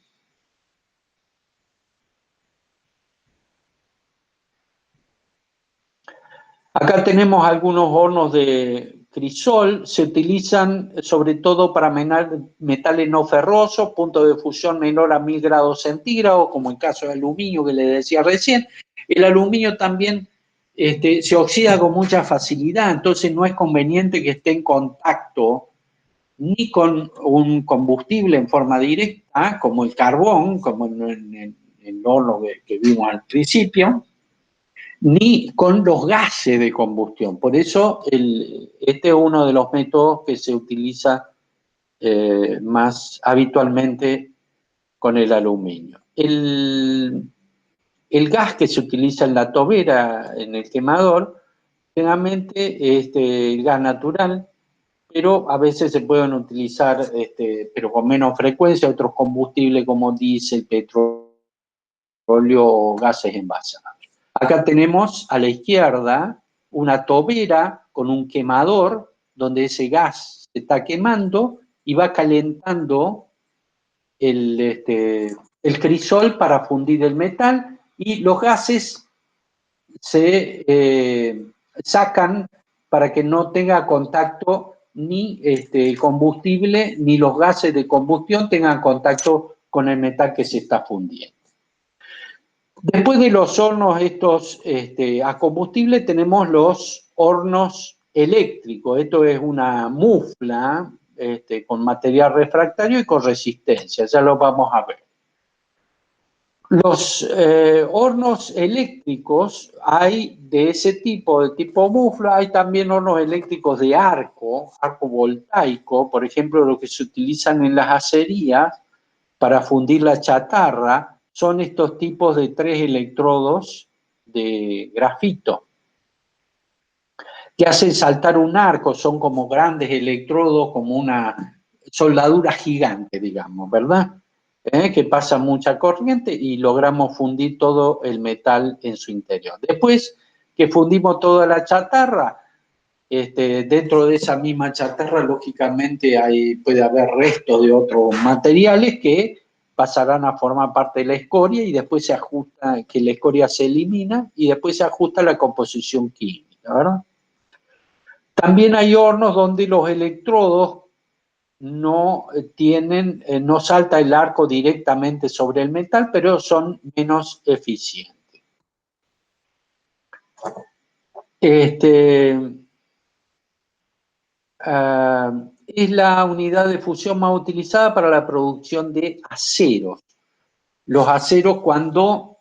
Acá tenemos algunos hornos de crisol, se utilizan sobre todo para metales no ferrosos, punto de fusión menor a 1000 grados centígrados, como el caso del aluminio que les decía recién. El aluminio también se oxida con mucha facilidad, entonces no es conveniente que esté en contacto ni con un combustible en forma directa, como el carbón, como en el horno que vimos al principio, ni con los gases de combustión. Por eso este es uno de los métodos que se utiliza más habitualmente con el aluminio. El gas que se utiliza en la tobera, en el quemador, generalmente es el gas natural, pero a veces se pueden utilizar, pero con menos frecuencia, otros combustibles como diésel, petróleo o gases envasados. Acá tenemos a la izquierda una tobera con un quemador donde ese gas se está quemando y va calentando el crisol para fundir el metal y los gases se sacan para que no tenga contacto ni el combustible ni los gases de combustión tengan contacto con el metal que se está fundiendo. Después de los hornos estos a combustible tenemos los hornos eléctricos. Esto es una mufla con material refractario y con resistencia, ya lo vamos a ver. Los hornos eléctricos hay de ese tipo, de tipo mufla, hay también hornos eléctricos de arco voltaico, por ejemplo, lo que se utilizan en las acerías para fundir la chatarra, son estos tipos de 3 electrodos de grafito que hacen saltar un arco, son como grandes electrodos, como una soldadura gigante, digamos, ¿verdad? Que pasa mucha corriente y logramos fundir todo el metal en su interior. Después que fundimos toda la chatarra, dentro de esa misma chatarra, lógicamente, puede haber restos de otros materiales que pasarán a formar parte de la escoria y después se ajusta, que la escoria se elimina y después se ajusta la composición química, ¿verdad? También hay hornos donde los electrodos no salta el arco directamente sobre el metal, pero son menos eficientes. Es la unidad de fusión más utilizada para la producción de aceros. Los aceros cuando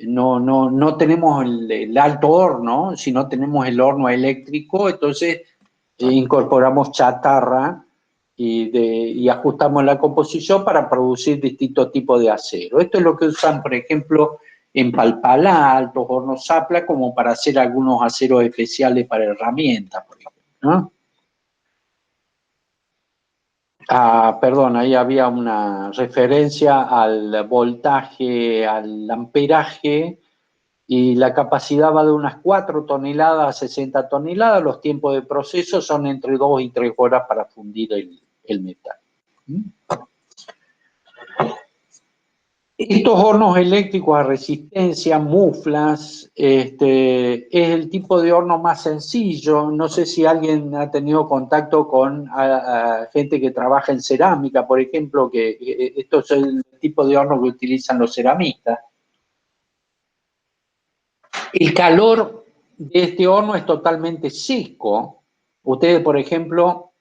no tenemos el alto horno, sino tenemos el horno eléctrico, entonces incorporamos chatarra y ajustamos la composición para producir distintos tipos de acero. Esto es lo que usan, por ejemplo, en Palpalá, altos hornos Zapla, como para hacer algunos aceros especiales para herramientas, por ejemplo, ¿no? Perdón, ahí había una referencia al voltaje, al amperaje, y la capacidad va de unas 4 toneladas a 60 toneladas. Los tiempos de proceso son entre 2 y 3 horas para fundir el metal. Estos hornos eléctricos a resistencia, muflas, es el tipo de horno más sencillo. No sé si alguien ha tenido contacto con gente que trabaja en cerámica, por ejemplo, que esto es el tipo de horno que utilizan los ceramistas. El calor de este horno es totalmente seco. Ustedes, por ejemplo,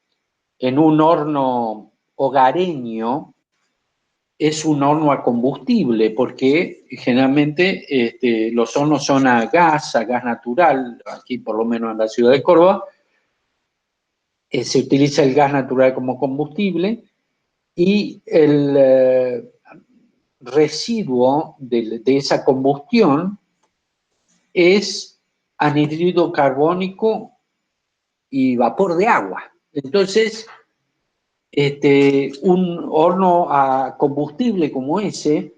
en un horno hogareño, es un horno a combustible, porque generalmente los hornos son a gas natural, aquí por lo menos en la ciudad de Córdoba, se utiliza el gas natural como combustible, y el residuo de esa combustión es anhídrido carbónico y vapor de agua. Entonces, un horno a combustible como ese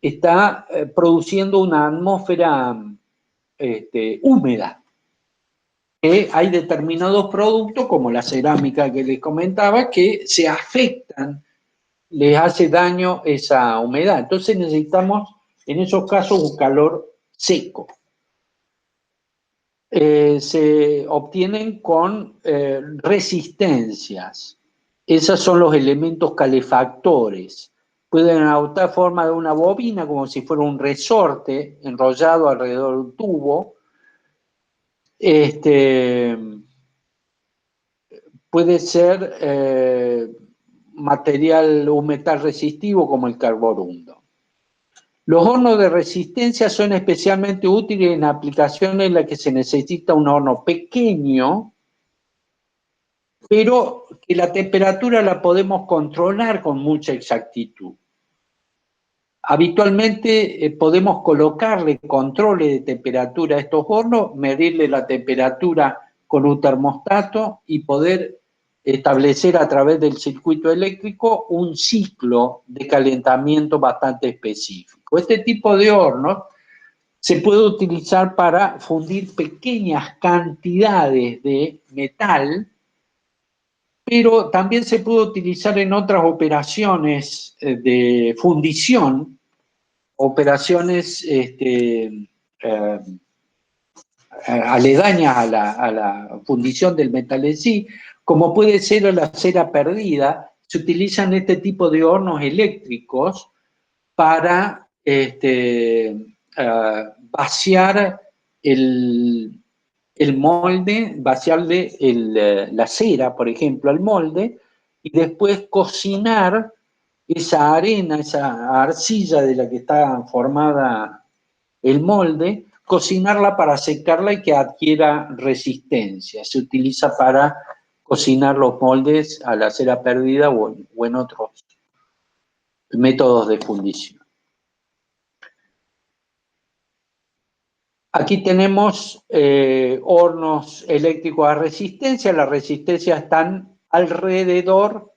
está produciendo una atmósfera húmeda. Hay determinados productos, como la cerámica que les comentaba, que se afectan, les hace daño esa humedad. Entonces necesitamos, en esos casos, un calor seco. Se obtienen con resistencias. Esos son los elementos calefactores. Pueden adoptar forma de una bobina, como si fuera un resorte enrollado alrededor de un tubo. Puede ser material o metal resistivo como el carborundo. Los hornos de resistencia son especialmente útiles en aplicaciones en las que se necesita un horno pequeño, pero que la temperatura la podemos controlar con mucha exactitud. Habitualmente podemos colocarle controles de temperatura a estos hornos, medirle la temperatura con un termostato y poder establecer a través del circuito eléctrico un ciclo de calentamiento bastante específico. Este tipo de hornos se puede utilizar para fundir pequeñas cantidades de metal, pero también se puede utilizar en otras operaciones de fundición, operaciones aledañas a la fundición del metal en sí, como puede ser la cera perdida. Se utilizan este tipo de hornos eléctricos para vaciar el molde, vaciarle la cera, por ejemplo, al molde, y después cocinar esa arena, esa arcilla de la que está formada el molde, cocinarla para secarla y que adquiera resistencia. Se utiliza para cocinar los moldes a la cera perdida o en otros métodos de fundición. Aquí tenemos hornos eléctricos a resistencia. Las resistencias están alrededor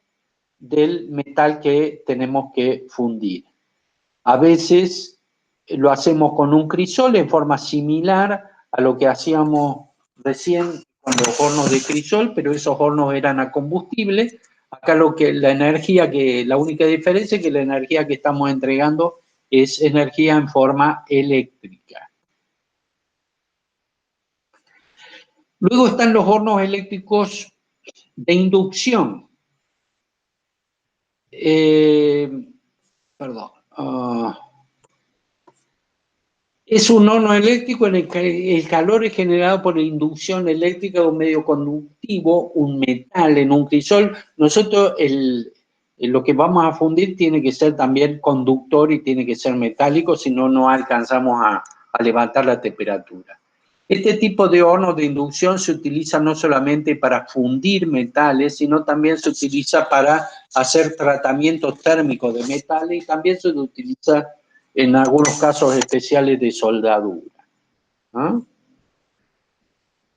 del metal que tenemos que fundir. A veces lo hacemos con un crisol en forma similar a lo que hacíamos recién con los hornos de crisol, pero esos hornos eran a combustible. Acá la única diferencia es que la energía que estamos entregando es energía en forma eléctrica. Luego están los hornos eléctricos de inducción. Es un horno eléctrico en el que el calor es generado por la inducción eléctrica de un medio conductivo, un metal en un crisol. Nosotros lo que vamos a fundir tiene que ser también conductor y tiene que ser metálico, si no, no alcanzamos a levantar la temperatura. Este tipo de horno de inducción se utiliza no solamente para fundir metales, sino también se utiliza para hacer tratamiento térmico de metales y también se utiliza en algunos casos especiales de soldadura. ¿Ah?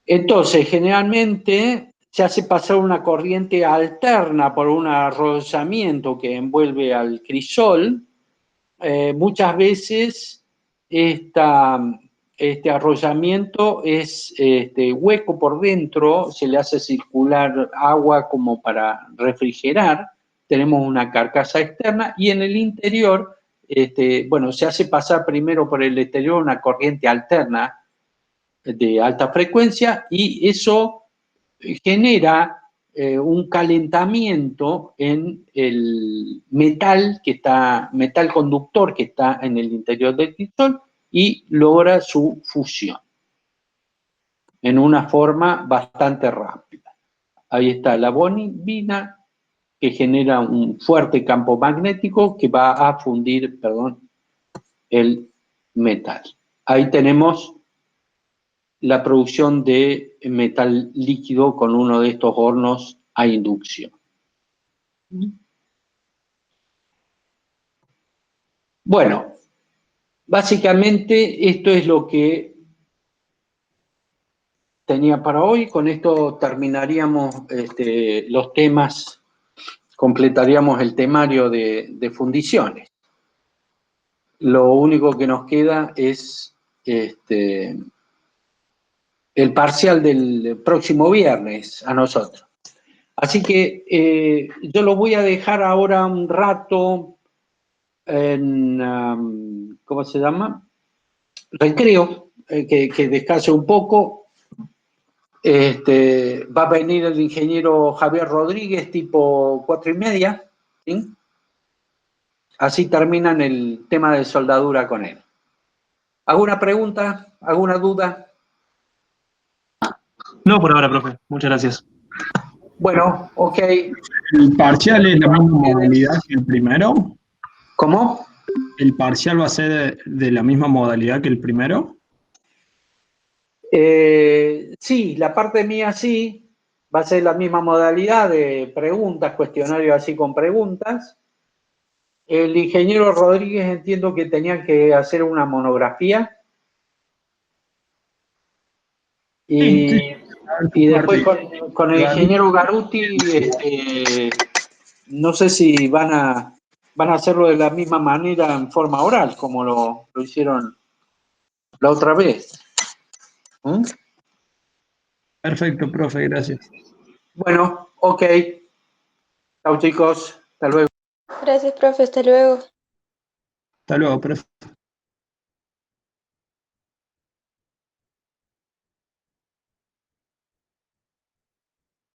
Entonces, generalmente se hace pasar una corriente alterna por un arrollamiento que envuelve al crisol. Muchas veces este arrollamiento es hueco por dentro, se le hace circular agua como para refrigerar, tenemos una carcasa externa y en el interior, se hace pasar primero por el exterior una corriente alterna de alta frecuencia y eso genera un calentamiento en el metal conductor que está en el interior del crisol y logra su fusión en una forma bastante rápida. Ahí está la bobina que genera un fuerte campo magnético que va a fundir, el metal. Ahí tenemos la producción de metal líquido con uno de estos hornos a inducción. Bueno, básicamente esto es lo que tenía para hoy. Con esto terminaríamos los temas, completaríamos el temario de fundiciones. Lo único que nos queda es el parcial del próximo viernes a nosotros. Así que yo lo voy a dejar ahora un rato en, ¿cómo se llama? Recreo, que descanse un poco. Va a venir el ingeniero Javier Rodríguez tipo 4:30, ¿sí? Así terminan el tema de soldadura con él. ¿Alguna pregunta? ¿Alguna duda? No, por ahora, profe. Muchas gracias. Bueno, ok. ¿El parcial es la misma modalidad que el primero? ¿Cómo? ¿El parcial va a ser de la misma modalidad que el primero? Sí, la parte mía sí. Va a ser la misma modalidad de preguntas, cuestionario así con preguntas. El ingeniero Rodríguez entiendo que tenía que hacer una monografía. Y después con el ingeniero Garuti, no sé si van a hacerlo de la misma manera en forma oral, como lo hicieron la otra vez. ¿Mm? Perfecto, profe, gracias. Bueno, ok. Chao chicos, hasta luego. Gracias, profe, hasta luego. Hasta luego, profe.